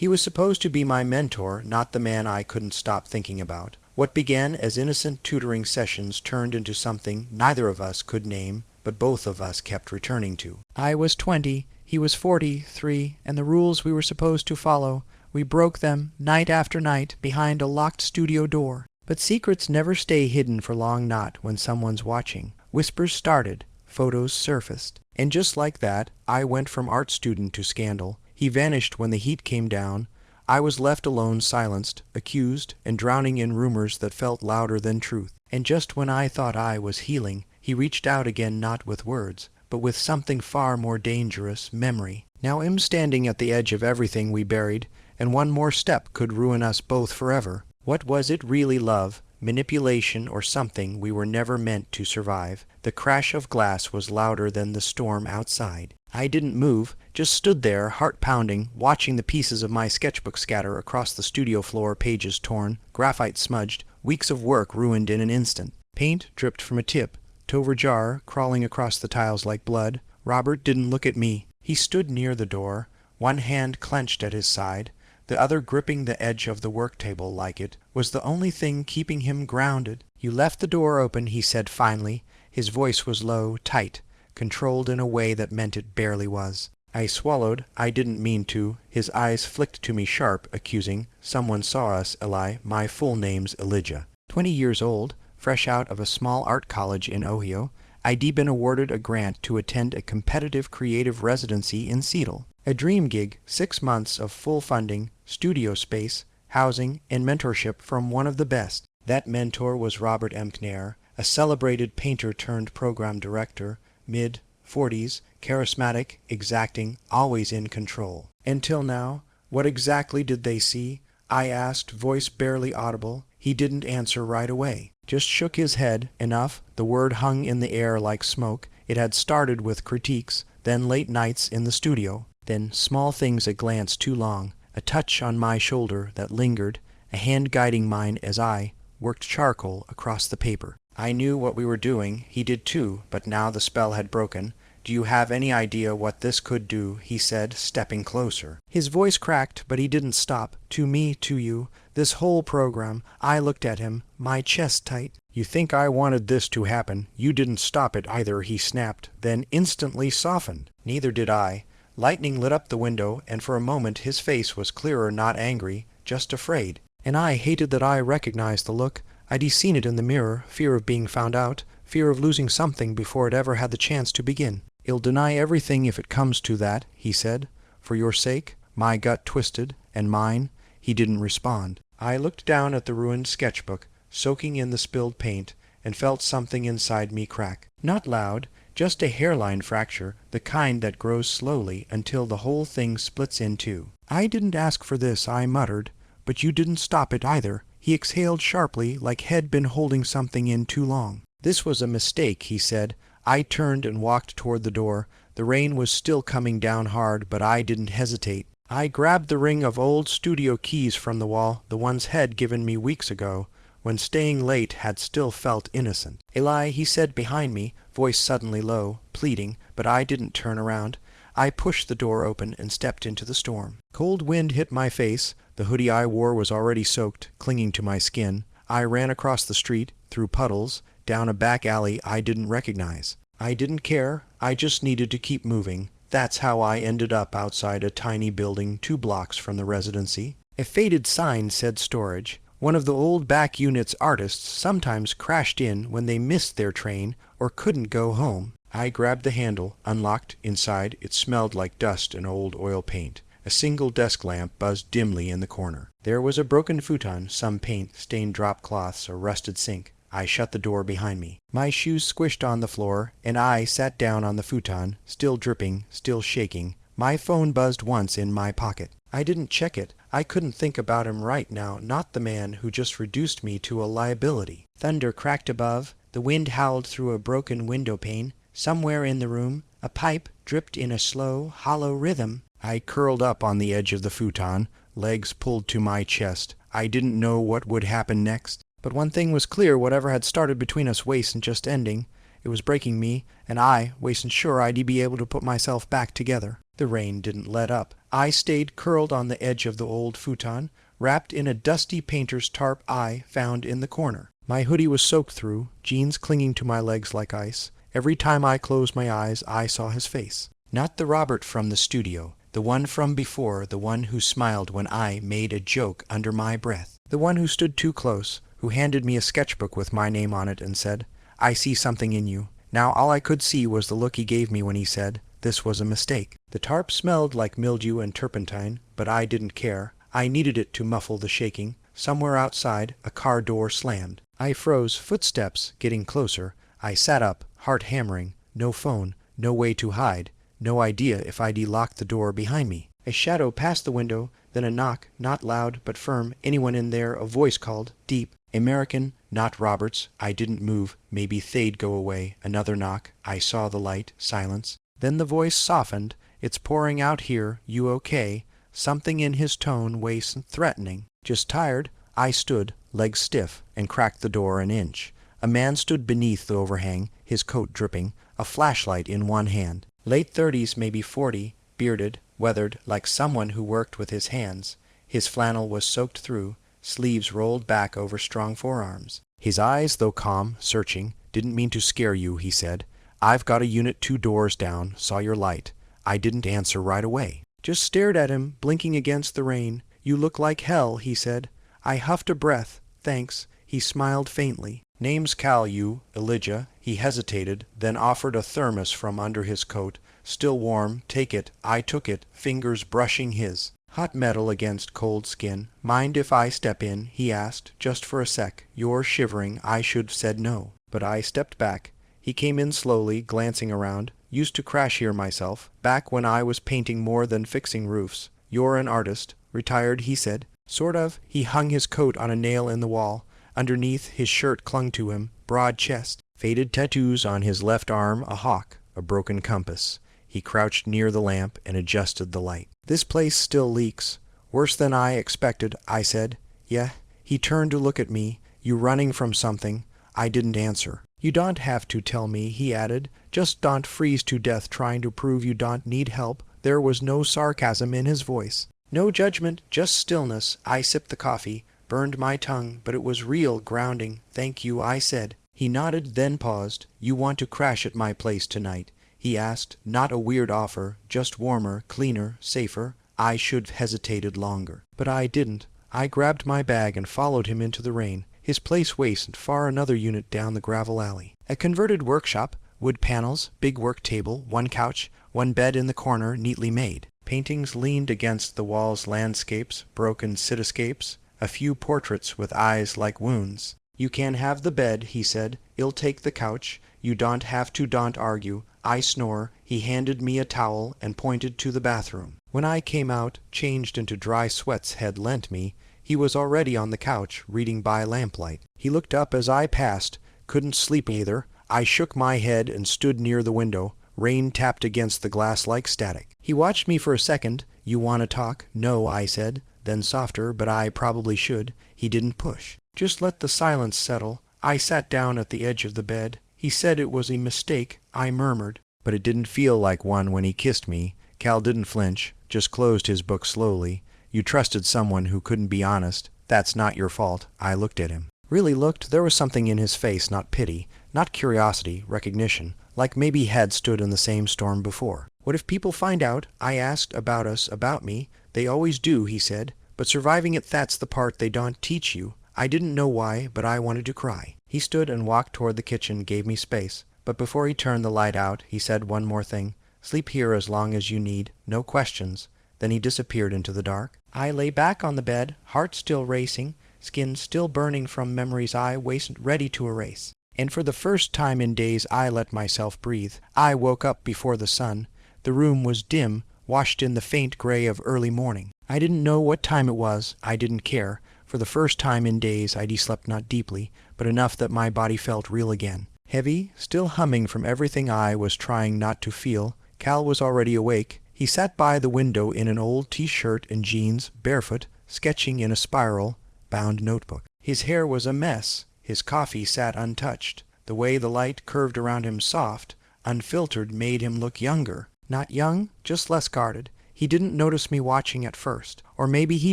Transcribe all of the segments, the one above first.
He was supposed to be my mentor, not the man I couldn't stop thinking about. What began as innocent tutoring sessions turned into something neither of us could name, but both of us kept returning to. I was 20, he was 43, and the rules we were supposed to follow, we broke them night after night behind a locked studio door. But secrets never stay hidden for long, not when someone's watching. Whispers started, photos surfaced, and just like that, I went from art student to scandal. He vanished when the heat came down. I was left alone, silenced, accused, and drowning in rumors that felt louder than truth. And just when I thought I was healing, he reached out again, not with words, but with something far more dangerous, memory. Now I'm standing at the edge of everything we buried, and one more step could ruin us both forever. What was it really, love, manipulation, or something we were never meant to survive? The crash of glass was louder than the storm outside. I didn't move, just stood there, heart pounding, watching the pieces of my sketchbook scatter across the studio floor, pages torn, graphite smudged, weeks of work ruined in an instant. Paint dripped from a tip, tover jar crawling across the tiles like blood. Robert didn't look at me. He stood near the door, one hand clenched at his side, the other gripping the edge of the work table like it was the only thing keeping him grounded. "You left the door open," he said finally. His voice was low, tight, controlled in a way that meant it barely was. I swallowed. I didn't mean to. His eyes flicked to me sharp, accusing. "Someone saw us, Eli." My full name's Elijah. 20 years old, fresh out of a small art college in Ohio, I'd been awarded a grant to attend a competitive creative residency in Seattle. A dream gig, 6 months of full funding, studio space, housing, and mentorship from one of the best. That mentor was Robert Emkner, a celebrated painter turned program director, mid-40s, charismatic, exacting, always in control. Until now, what exactly did they see? I asked, voice barely audible. He didn't answer right away, just shook his head enough. The word hung in the air like smoke. It had started with critiques, then late nights in the studio, then small things, a glance too long, a touch on my shoulder that lingered, a hand guiding mine as I worked charcoal across the paper. I knew what we were doing, he did too, but now the spell had broken. "Do you have any idea what this could do?" he said, stepping closer. His voice cracked, but he didn't stop. "To me, to you, this whole program." I looked at him, my chest tight. "You think I wanted this to happen? You didn't stop it either," he snapped, then instantly softened. Neither did I. Lightning lit up the window, and for a moment his face was clearer, not angry, just afraid. And I hated that I recognized the look. I'd seen it in the mirror, fear of being found out, fear of losing something before it ever had the chance to begin. "I'll deny everything if it comes to that," he said. "For your sake." My gut twisted, and mine. He didn't respond. I looked down at the ruined sketchbook, soaking in the spilled paint, and felt something inside me crack. Not loud, just a hairline fracture, the kind that grows slowly until the whole thing splits in two. "I didn't ask for this," I muttered. "But you didn't stop it either." He exhaled sharply, like he'd been holding something in too long. "This was a mistake," he said. I turned and walked toward the door. The rain was still coming down hard, but I didn't hesitate. I grabbed the ring of old studio keys from the wall, the ones He'd given me weeks ago, when staying late had still felt innocent. "Eli," he said behind me, voice suddenly low, pleading, but I didn't turn around. I pushed the door open and stepped into the storm. Cold wind hit my face. The hoodie I wore was already soaked, clinging to my skin. I ran across the street, through puddles, down a back alley I didn't recognize. I didn't care. I just needed to keep moving. That's how I ended up outside a tiny building 2 blocks from the residency. A faded sign said storage. One of the old back unit's artists sometimes crashed in when they missed their train or couldn't go home. I grabbed the handle, unlocked. Inside, it smelled like dust and old oil paint. A single desk lamp buzzed dimly in the corner. There was a broken futon, some paint, stained drop cloths, a rusted sink. I shut the door behind me. My shoes squished on the floor, and I sat down on the futon, still dripping, still shaking. My phone buzzed once in my pocket. I didn't check it. I couldn't think about him right now, not the man who just reduced me to a liability. Thunder cracked above. The wind howled through a broken window pane. Somewhere in the room, a pipe dripped in a slow, hollow rhythm. I curled up on the edge of the futon, legs pulled to my chest. I didn't know what would happen next. But one thing was clear: whatever had started between us wasn't just ending. It was breaking me, and I wasn't sure I'd be able to put myself back together. The rain didn't let up. I stayed curled on the edge of the old futon, wrapped in a dusty painter's tarp I found in the corner. My hoodie was soaked through, jeans clinging to my legs like ice. Every time I closed my eyes, I saw his face. Not the Robert from the studio, the one from before, the one who smiled when I made a joke under my breath. The one who stood too close, who handed me a sketchbook with my name on it and said, "I see something in you." Now all I could see was the look he gave me when he said, this was a mistake. The tarp smelled like mildew and turpentine, but I didn't care. I needed it to muffle the shaking. Somewhere outside, a car door slammed. I froze, footsteps getting closer. I sat up, heart hammering. No phone, no way to hide, no idea if I'd locked the door behind me. A shadow passed the window, then a knock, not loud but firm. Anyone in there? A voice called, deep. American, not Roberts. I didn't move. Maybe they'd go away. Another knock. I saw the light. Silence. Then the voice softened. "It's pouring out here. You okay?" Something in his tone wasn't threatening. "Just tired." I stood, legs stiff, and cracked the door an inch. A man stood beneath the overhang, his coat dripping, a flashlight in one hand. Late 30s, maybe 40, bearded, weathered, like someone who worked with his hands. His flannel was soaked through, sleeves rolled back over strong forearms. His eyes, though calm, searching. "Didn't mean to scare you," he said. "I've got a unit 2 doors down. Saw your light." I didn't answer right away. Just stared at him, blinking against the rain. "You look like hell," he said. I huffed a breath. "Thanks." He smiled faintly. "Name's Cal, you, Elijah." He hesitated, then offered a thermos from under his coat. "Still warm. Take it." I took it, fingers brushing his. Hot metal against cold skin. "Mind if I step in?" he asked. "Just for a sec." "You're shivering." I should've said no, but I stepped back. He came in slowly, glancing around. "Used to crash here myself, back when I was painting more than fixing roofs." "You're an artist." "Retired," he said. "Sort of." He hung his coat on a nail in the wall. Underneath, his shirt clung to him, broad chest, faded tattoos on his left arm, a hawk, a broken compass. He crouched near the lamp and adjusted the light. "This place still leaks." "Worse than I expected," I said. "Yeah." He turned to look at me. "You running from something?" I didn't answer. "You don't have to tell me," he added. "Just don't freeze to death trying to prove you don't need help." There was no sarcasm in his voice. No judgment, just stillness. I sipped the coffee, burned my tongue, but it was real grounding. "Thank you," I said. He nodded, then paused. "You want to crash at my place tonight?" he asked. Not a weird offer, just warmer, cleaner, safer. I should have hesitated longer, but I didn't. I grabbed my bag and followed him into the rain. His place wasn't far, another unit down the gravel alley. A converted workshop, wood panels, big work table, one couch, one bed in the corner, neatly made. Paintings leaned against the walls, landscapes, broken cityscapes, a few portraits with eyes like wounds. "You can have the bed," he said. "I'll take the couch. You don't have to, don't argue." I snore. He handed me a towel and pointed to the bathroom. When I came out, changed into dry sweats had lent me, he was already on the couch, reading by lamplight. He looked up as I passed. Couldn't sleep either. I shook my head and stood near the window. Rain tapped against the glass like static. He watched me for a second. "You want to talk?" "No," I said. Then softer, "But I probably should." He didn't push. Just let the silence settle. I sat down at the edge of the bed. He said it was a mistake. I murmured. But it didn't feel like one when he kissed me. Cal didn't flinch, just closed his book slowly. "You trusted someone who couldn't be honest. That's not your fault." I looked at him. Really looked. There was something in his face, not pity, not curiosity, recognition, like maybe he had stood in the same storm before. "What if people find out?" I asked. "About us, about me?" "They always do," he said. "But surviving it, that's the part they don't teach you." I didn't know why, but I wanted to cry. He stood and walked toward the kitchen, gave me space. But before he turned the light out, he said one more thing. "Sleep here as long as you need. No questions." Then he disappeared into the dark. I lay back on the bed, heart still racing, skin still burning from memories I wasn't ready to erase. And for the first time in days I let myself breathe. I woke up before the sun. The room was dim, washed in the faint gray of early morning. I didn't know what time it was. I didn't care. For the first time in days I'd slept not deeply, but enough that my body felt real again. Heavy, still humming from everything I was trying not to feel. Cal was already awake. He sat by the window in an old t-shirt and jeans, barefoot, sketching in a spiral-bound notebook. His hair was a mess. His coffee sat untouched. The way the light curved around him soft, unfiltered, made him look younger. Not young, just less guarded. He didn't notice me watching at first. Or maybe he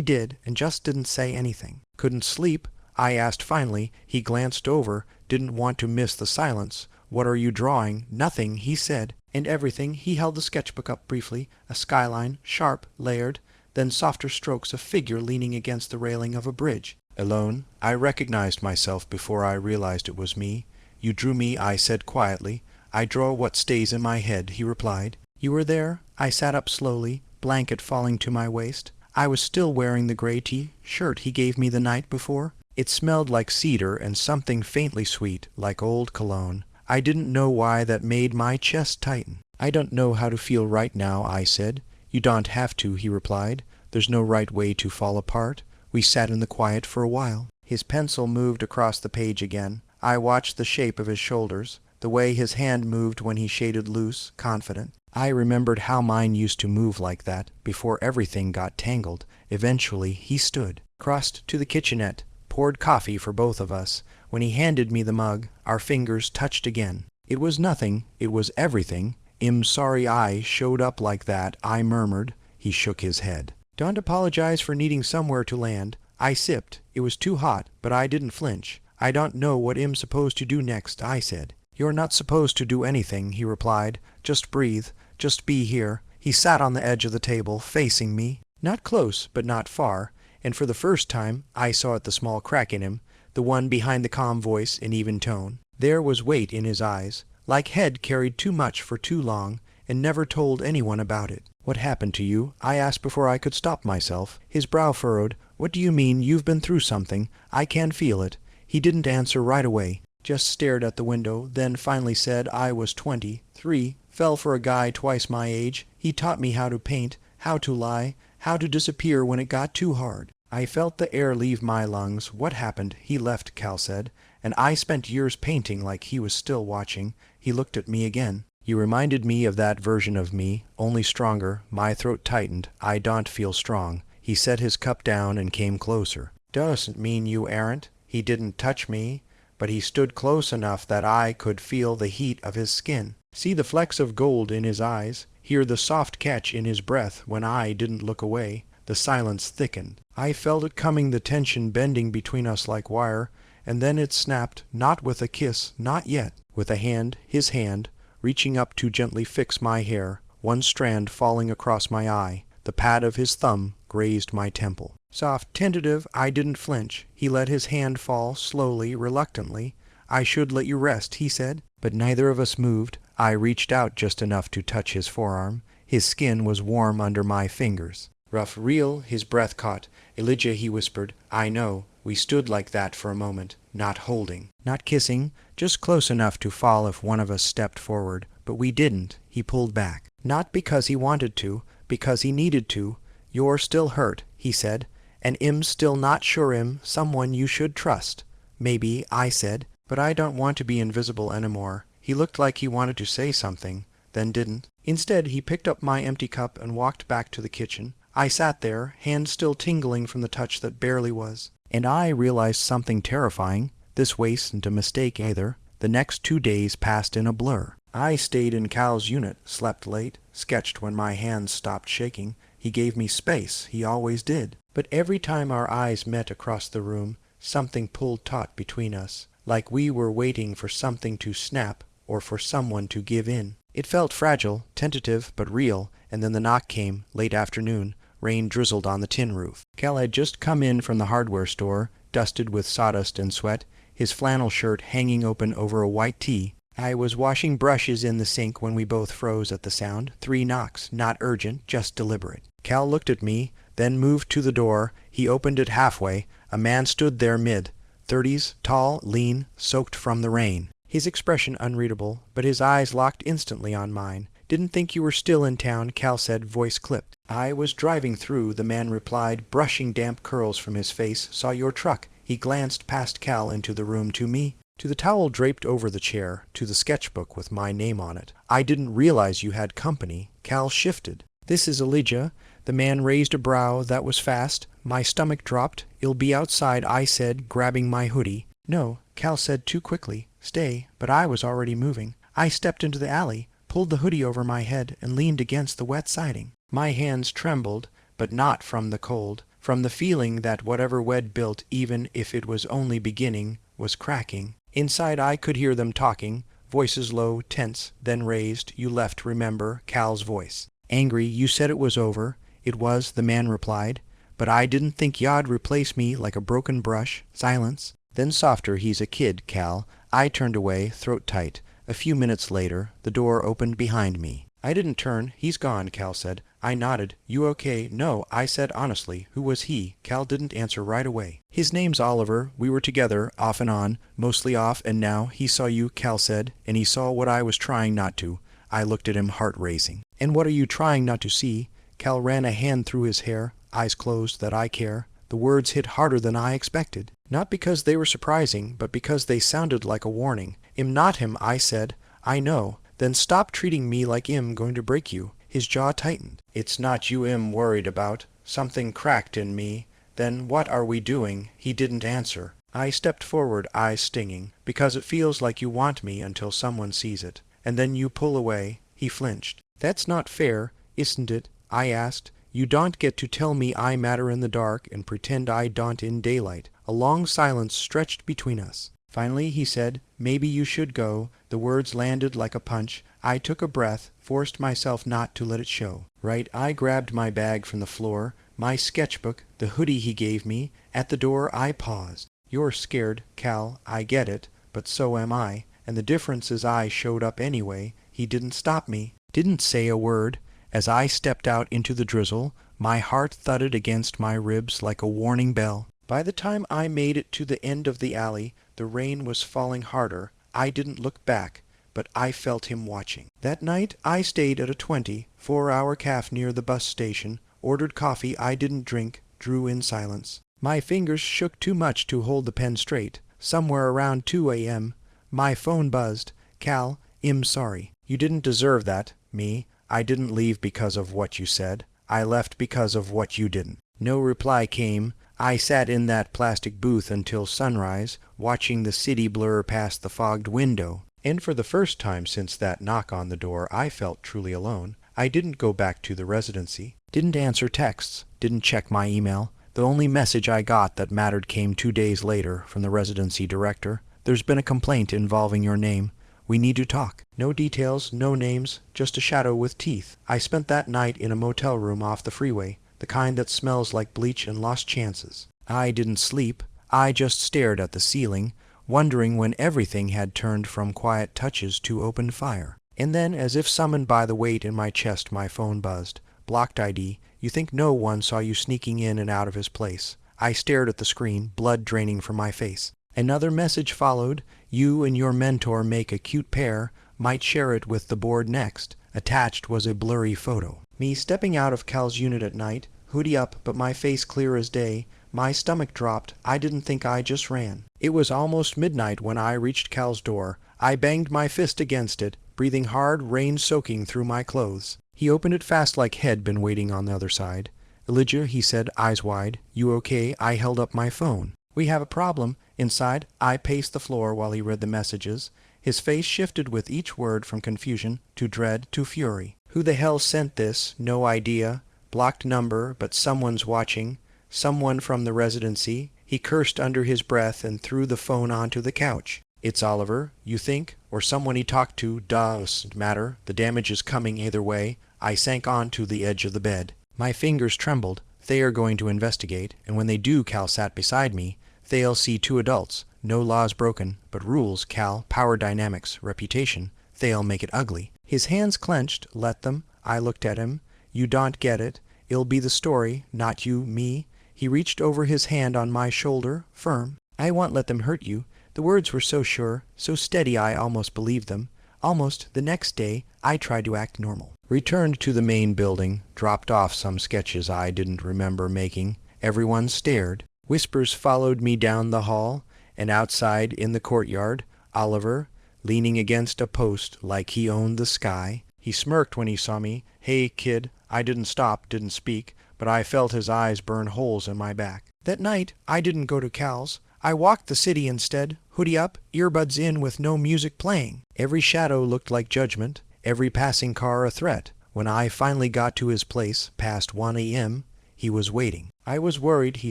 did and just didn't say anything. Couldn't sleep? I asked finally. He glanced over, didn't want to miss the silence. What are you drawing? Nothing, he said. And everything. He held the sketchbook up briefly. A skyline, sharp, layered, then softer strokes, a figure leaning against the railing of a bridge. Alone? I recognized myself before I realized it was me. You drew me, I said quietly. I draw what stays in my head, he replied. You were there? I sat up slowly, blanket falling to my waist. I was still wearing the gray shirt he gave me the night before. It smelled like cedar and something faintly sweet, like old cologne. I didn't know why that made my chest tighten. I don't know how to feel right now, I said. You don't have to, he replied. There's no right way to fall apart. We sat in the quiet for a while. His pencil moved across the page again. I watched the shape of his shoulders, the way his hand moved when he shaded loose, confident. I remembered how mine used to move like that, before everything got tangled. Eventually he stood, crossed to the kitchenette, poured coffee for both of us. When he handed me the mug, our fingers touched again. It was nothing, it was everything. Sorry I showed up like that, I murmured. He shook his head. Don't apologize for needing somewhere to land. I sipped. It was too hot, but I didn't flinch. I don't know what I'm supposed to do next, I said. You're not supposed to do anything, he replied. Just breathe. Just be here. He sat on the edge of the table, facing me. Not close, but not far. And for the first time, I saw the small crack in him, the one behind the calm voice and even tone. There was weight in his eyes, like head carried too much for too long, and never told anyone about it. What happened to you? I asked before I could stop myself. His brow furrowed. What do you mean? You've been through something. I can feel it. He didn't answer right away, just stared at the window, then finally said I was 23, fell for a guy twice my age. He taught me how to paint, how to lie, how to disappear when it got too hard. I felt the air leave my lungs. What happened? He left, Cal said, and I spent years painting like he was still watching. He looked at me again. You reminded me of that version of me, only stronger. My throat tightened. I don't feel strong. He set his cup down and came closer. Doesn't mean you aren't. He didn't touch me, but he stood close enough that I could feel the heat of his skin, see the flecks of gold in his eyes, hear the soft catch in his breath when I didn't look away. The silence thickened. I felt it coming, the tension bending between us like wire, and then it snapped, not with a kiss, not yet, with a hand, his hand, reaching up to gently fix my hair, one strand falling across my eye. The pad of his thumb grazed my temple. Soft, tentative, I didn't flinch. He let his hand fall, slowly, reluctantly. I should let you rest, he said, but neither of us moved. I reached out just enough to touch his forearm. His skin was warm under my fingers. Rough, real, his breath caught. Elijah, he whispered, I know. We stood like that for a moment, not holding, not kissing, just close enough to fall if one of us stepped forward. But we didn't. He pulled back. Not because he wanted to, because he needed to. You're still hurt, he said, and I'm still not sure I'm someone you should trust. Maybe, I said, but I don't want to be invisible anymore. He looked like he wanted to say something, then didn't. Instead, he picked up my empty cup and walked back to the kitchen. I sat there, hands still tingling from the touch that barely was. And I realized something terrifying. This wasn't a mistake either. The next 2 days passed in a blur. I stayed in Cal's unit, slept late, sketched when my hands stopped shaking. He gave me space, he always did. But every time our eyes met across the room, something pulled taut between us, like we were waiting for something to snap or for someone to give in. It felt fragile, tentative, but real, and then the knock came, late afternoon. Rain drizzled on the tin roof. Cal had just come in from the hardware store, dusted with sawdust and sweat, his flannel shirt hanging open over a white tee. I was washing brushes in the sink when we both froze at the sound. 3 knocks, not urgent, just deliberate. Cal looked at me, then moved to the door. He opened it halfway. A man stood there mid-30s, tall, lean, soaked from the rain. His expression unreadable, but his eyes locked instantly on mine. Didn't think you were still in town, Cal said, voice clipped. I was driving through, the man replied, brushing damp curls from his face. Saw your truck. He glanced past Cal into the room to me, to the towel draped over the chair, to the sketchbook with my name on it. I didn't realize you had company. Cal shifted. This is Elijah. The man raised a brow that was fast. My stomach dropped. It'll be outside, I said, grabbing my hoodie. No, Cal said too quickly. Stay, but I was already moving. I stepped into the alley, pulled the hoodie over my head, and leaned against the wet siding. My hands trembled, but not from the cold, from the feeling that whatever we'd built, even if it was only beginning, was cracking. Inside I could hear them talking, voices low, tense, then raised. You left, remember, Cal's voice. Angry, you said it was over. It was, the man replied. But I didn't think y'd replace me like a broken brush. Silence. Then softer, he's a kid, Cal. I turned away, throat tight. A few minutes later, the door opened behind me. I didn't turn. He's gone, Cal said. I nodded. You okay? No, I said honestly. Who was he? Cal didn't answer right away. His name's Oliver. We were together, off and on, mostly off, and now he saw you, Cal said, and he saw what I was trying not to. I looked at him, heart racing. And what are you trying not to see? Cal ran a hand through his hair, eyes closed, that I care. The words hit harder than I expected. Not because they were surprising, but because they sounded like a warning. "Im not him," I said. "I know." "Then stop treating me like im going to break you." His jaw tightened. "It's not you im worried about. Something cracked in me." "Then what are we doing?" He didn't answer. I stepped forward, eyes stinging. "Because it feels like you want me until someone sees it. And then you pull away." He flinched. "That's not fair, isn't it?" I asked. "You don't get to tell me I matter in the dark and pretend I don't in daylight." A long silence stretched between us. Finally he said, "Maybe you should go." The words landed like a punch. I took a breath, forced myself not to let it show. Right, I grabbed my bag from the floor, my sketchbook, the hoodie he gave me. At the door I paused. "You're scared, Cal, I get it, but so am I. And the difference is I showed up anyway." He didn't stop me, didn't say a word. As I stepped out into the drizzle, my heart thudded against my ribs like a warning bell. By the time I made it to the end of the alley, the rain was falling harder. I didn't look back, but I felt him watching. That night I stayed at a 24-hour cafe near the bus station, ordered coffee I didn't drink, drew in silence. My fingers shook too much to hold the pen straight. Somewhere around 2 a.m., my phone buzzed. "Cal, I'm sorry. You didn't deserve that." Me. "I didn't leave because of what you said. I left because of what you didn't." No reply came. I sat in that plastic booth until sunrise, watching the city blur past the fogged window. And for the first time since that knock on the door, I felt truly alone. I didn't go back to the residency, didn't answer texts, didn't check my email. The only message I got that mattered came 2 days later from the residency director. "There's been a complaint involving your name. We need to talk." No details, no names, just a shadow with teeth. I spent that night in a motel room off the freeway, the kind that smells like bleach and lost chances. I didn't sleep. I just stared at the ceiling, wondering when everything had turned from quiet touches to open fire. And then, as if summoned by the weight in my chest, my phone buzzed. "Blocked ID. You think no one saw you sneaking in and out of his place." I stared at the screen, blood draining from my face. Another message followed. "You and your mentor make a cute pair. Might share it with the board next." Attached was a blurry photo. Me stepping out of Cal's unit at night, hoodie up but my face clear as day. My stomach dropped. I didn't think I just ran. It was almost midnight when I reached Cal's door. I banged my fist against it, breathing hard, rain soaking through my clothes. He opened it fast like he'd been waiting on the other side. "Elijah," he said, eyes wide. "You okay?" I held up my phone. "We have a problem." Inside, I paced the floor while he read the messages. His face shifted with each word from confusion to dread to fury. "Who the hell sent this? No idea. Blocked number, but someone's watching. Someone from the residency." He cursed under his breath and threw the phone onto the couch. "It's Oliver, you think? Or someone he talked to? Doesn't matter. The damage is coming either way." I sank onto the edge of the bed. My fingers trembled. "They are going to investigate, and when they do," Cal sat beside me, "they'll see 2 adults. No laws broken, but rules, Cal, power dynamics, reputation. They'll make it ugly." His hands clenched. "Let them." I looked at him. "You don't get it. It'll be the story, not you, me." He reached over his hand on my shoulder, firm. "I won't let them hurt you." The words were so sure, so steady I almost believed them. Almost the next day, I tried to act normal. Returned to the main building, dropped off some sketches I didn't remember making. Everyone stared. Whispers followed me down the hall, and outside in the courtyard, Oliver, leaning against a post like he owned the sky. He smirked when he saw me. "Hey, kid." I didn't stop, didn't speak, but I felt his eyes burn holes in my back. That night, I didn't go to Cal's. I walked the city instead, hoodie up, earbuds in with no music playing. Every shadow looked like judgment. every passing car a threat. When I finally got to his place, past 1 a.m., he was waiting. I was worried, he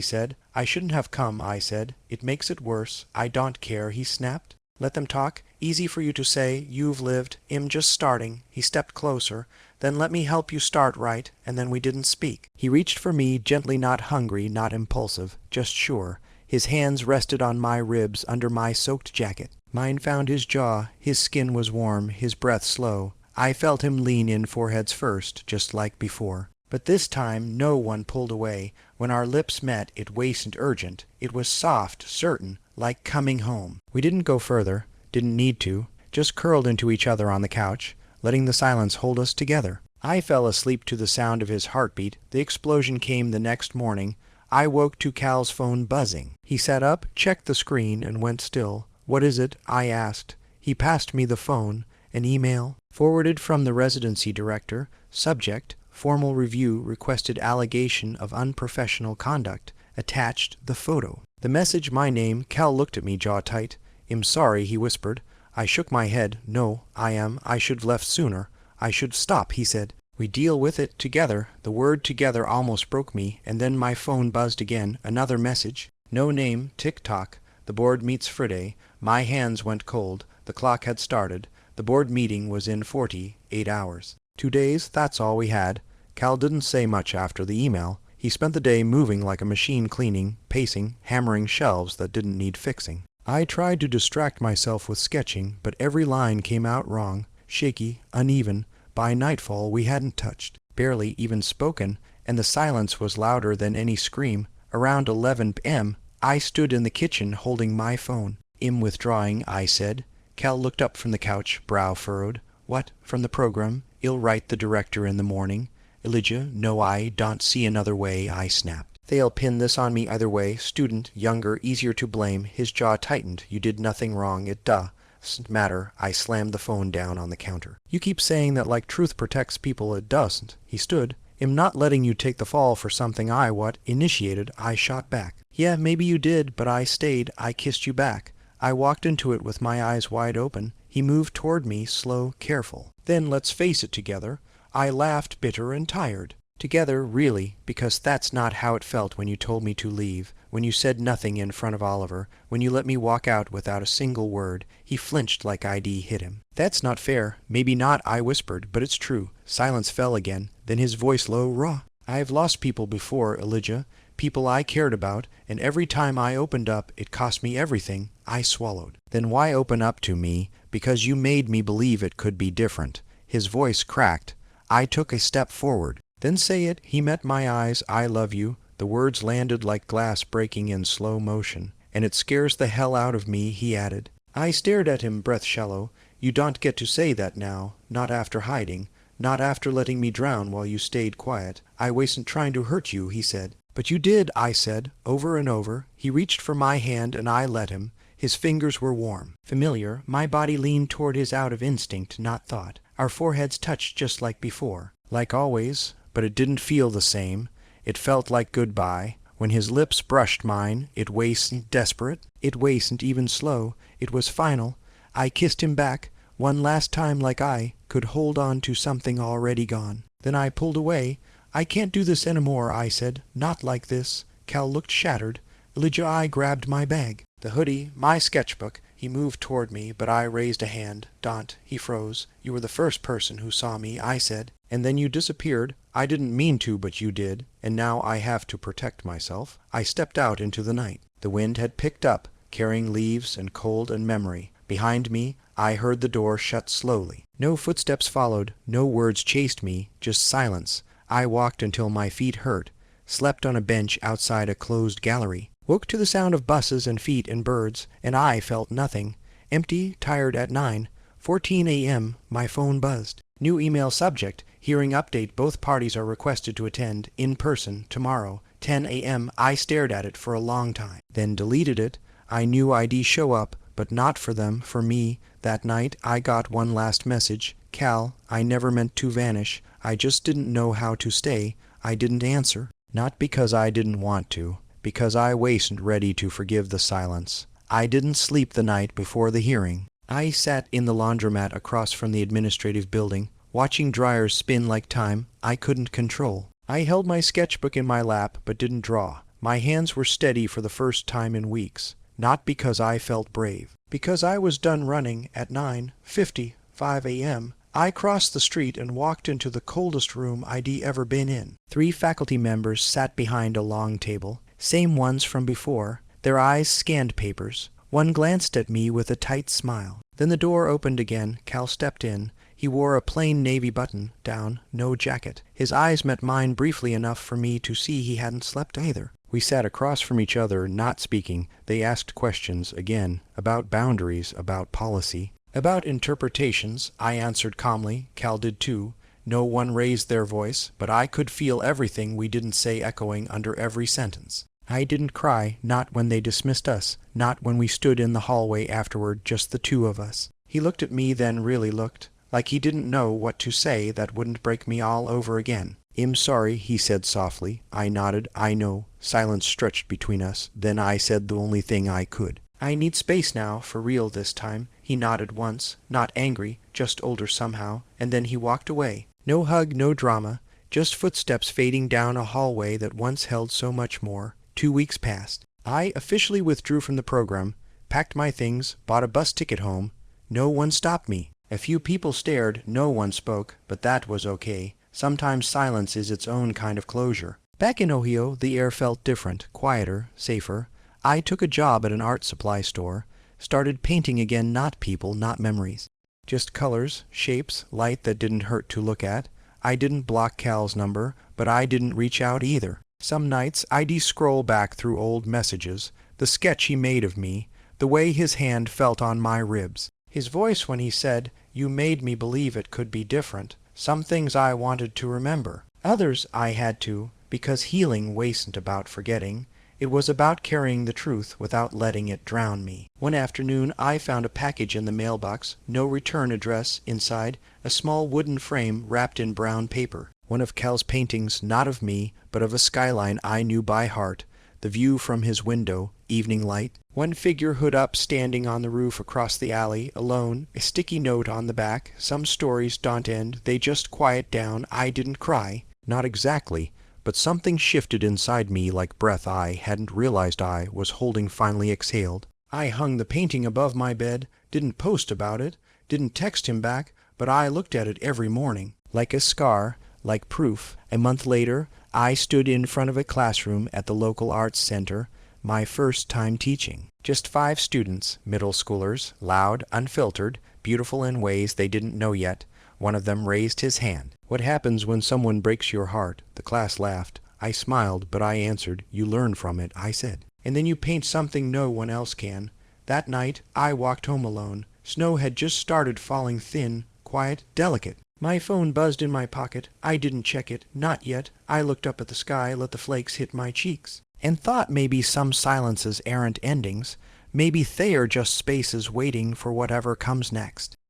said. I shouldn't have come, I said. It makes it worse. I don't care, he snapped. Let them talk. Easy for you to say. You've lived. I'm just starting. He stepped closer. Then let me help you start right, and then we didn't speak. He reached for me, gently, not hungry, not impulsive, just sure. His hands rested on my ribs under my soaked jacket. Mine found his jaw. His skin was warm, his breath slow. I felt him lean in foreheads first, just like before. But this time no one pulled away. When our lips met, it wasn't urgent. It was soft, certain, like coming home. We didn't go further, didn't need to, just curled into each other on the couch, letting the silence hold us together. I fell asleep to the sound of his heartbeat. The explosion came the next morning. I woke to Cal's phone buzzing. He sat up, checked the screen, and went still. What is it? I asked. He passed me the phone. An email, forwarded from the residency director. Subject, formal review, requested allegation of unprofessional conduct. Attached, the photo. The message, my name. Cal looked at me, jaw tight. I'm sorry, he whispered. I shook my head. No, I should've left sooner. I should stop, he said. We deal with it together. The word together almost broke me, and then my phone buzzed again. Another message. No name, tick-tock. The board meets Friday. My hands went cold. The clock had started. The board meeting was in 48 hours. 2 days, that's all we had. Cal didn't say much after the email. He spent the day moving like a machine, cleaning, pacing, hammering shelves that didn't need fixing. I tried to distract myself with sketching, but every line came out wrong, shaky, uneven. By nightfall we hadn't touched, barely even spoken, and the silence was louder than any scream. Around 11 p.m., I stood in the kitchen holding my phone. I'm withdrawing, I said. Cal looked up from the couch, brow furrowed. What? From the program? I'll write the director in the morning. Elijah, no, I don't see another way, I snapped. They'll pin this on me either way. Student, younger, easier to blame. His jaw tightened. You did nothing wrong. It doesn't matter. I slammed the phone down on the counter. You keep saying that like truth protects people. It doesn't. He stood. I'm not letting you take the fall for something I initiated. I shot back. Yeah, maybe you did, but I stayed. I kissed you back. I walked into it with my eyes wide open. He moved toward me, slow, careful. Then let's face it together. I laughed, bitter and tired. Together, really, because that's not how it felt when you told me to leave, when you said nothing in front of Oliver, when you let me walk out without a single word. He flinched like ID hit him. That's not fair. Maybe not, I whispered, but it's true. Silence fell again. Then his voice low, raw. I've lost people before, Elijah. People I cared about, and every time I opened up, it cost me everything. I swallowed. Then why open up to me? Because you made me believe it could be different. His voice cracked. I took a step forward. Then say it. He met my eyes. I love you. The words landed like glass breaking in slow motion. And it scares the hell out of me, he added. I stared at him, breath shallow. You don't get to say that now. Not after hiding. Not after letting me drown while you stayed quiet. I wasn't trying to hurt you, he said. But you did, I said, over and over. He reached for my hand and I let him. His fingers were warm, familiar. My body leaned toward his out of instinct, not thought. Our foreheads touched just like before. Like always. But it didn't feel the same. It felt like goodbye. When his lips brushed mine, it wasn't desperate. It wasn't even slow. It was final. I kissed him back, one last time like I could hold on to something already gone. Then I pulled away. I can't do this anymore, I said. Not like this. Cal looked shattered. Elijah, I grabbed my bag. The hoodie, my sketchbook. He moved toward me, but I raised a hand. Don't. He froze. You were the first person who saw me, I said. And then you disappeared. I didn't mean to, but you did. And now I have to protect myself. I stepped out into the night. The wind had picked up, carrying leaves and cold and memory. Behind me, I heard the door shut slowly. No footsteps followed. No words chased me. Just silence. I walked until my feet hurt. Slept on a bench outside a closed gallery. Woke to the sound of buses and feet and birds, and I felt nothing. Empty, tired at 9:14 a.m., my phone buzzed. New email subject. Hearing update. Both parties are requested to attend in person tomorrow, 10 a.m. I stared at it for a long time. Then deleted it. I knew I'd show up, but not for them, for me. That night I got one last message. Cal, I never meant to vanish. I just didn't know how to stay. I didn't answer. Not because I didn't want to. Because I wasn't ready to forgive the silence. I didn't sleep the night before the hearing. I sat in the laundromat across from the administrative building, watching dryers spin like time I couldn't control. I held my sketchbook in my lap but didn't draw. My hands were steady for the first time in weeks, not because I felt brave. Because I was done running at 9:55 a.m., I crossed the street and walked into the coldest room I'd ever been in. 3 faculty members sat behind a long table, same ones from before. Their eyes scanned papers. One glanced at me with a tight smile. Then the door opened again. Cal stepped in. He wore a plain navy button-down, no jacket. His eyes met mine briefly enough for me to see he hadn't slept either. We sat across from each other, not speaking. They asked questions, again, about boundaries, about policy, about interpretations. I answered calmly. Cal did too. No one raised their voice, but I could feel everything we didn't say echoing under every sentence. I didn't cry, not when they dismissed us, not when we stood in the hallway afterward, just the two of us. He looked at me, then really looked, like he didn't know what to say that wouldn't break me all over again. "I'm sorry," he said softly. I nodded. "I know." Silence stretched between us. Then I said the only thing I could. "I need space now, for real this time." He nodded once, not angry, just older somehow, and then he walked away. No hug, no drama, just footsteps fading down a hallway that once held so much more. 2 weeks passed. I officially withdrew from the program, packed my things, bought a bus ticket home. No one stopped me. A few people stared, no one spoke, but that was okay. Sometimes silence is its own kind of closure. Back in Ohio, the air felt different, quieter, safer. I took a job at an art supply store, started painting again, not people, not memories. Just colors, shapes, light that didn't hurt to look at. I didn't block Cal's number, but I didn't reach out either. Some nights I'd scroll back through old messages, the sketch he made of me, the way his hand felt on my ribs. His voice when he said, "You made me believe it could be different." Some things I wanted to remember. Others I had to, because healing wasn't about forgetting. It was about carrying the truth without letting it drown me. One afternoon I found a package in the mailbox, no return address inside, a small wooden frame wrapped in brown paper. One of Cal's paintings, not of me, but of a skyline I knew by heart, the view from his window, evening light. One figure hood up, standing on the roof across the alley, alone, a sticky note on the back. Some stories don't end, they just quiet down. I didn't cry. Not exactly, but something shifted inside me like breath I hadn't realized I was holding finally exhaled. I hung the painting above my bed, didn't post about it, didn't text him back, but I looked at it every morning, like a scar, like proof. A month later, I stood in front of a classroom at the local arts center, my first time teaching. Just 5 students, middle schoolers, loud, unfiltered, beautiful in ways they didn't know yet. One of them raised his hand. "What happens when someone breaks your heart?" The class laughed. I smiled, but I answered, "You learn from it," I said. "And then you paint something no one else can." That night, I walked home alone. Snow had just started falling, thin, quiet, delicate. My phone buzzed in my pocket. I didn't check it, not yet. I looked up at the sky, let the flakes hit my cheeks, and thought maybe some silences aren't endings. Maybe they are just spaces waiting for whatever comes next.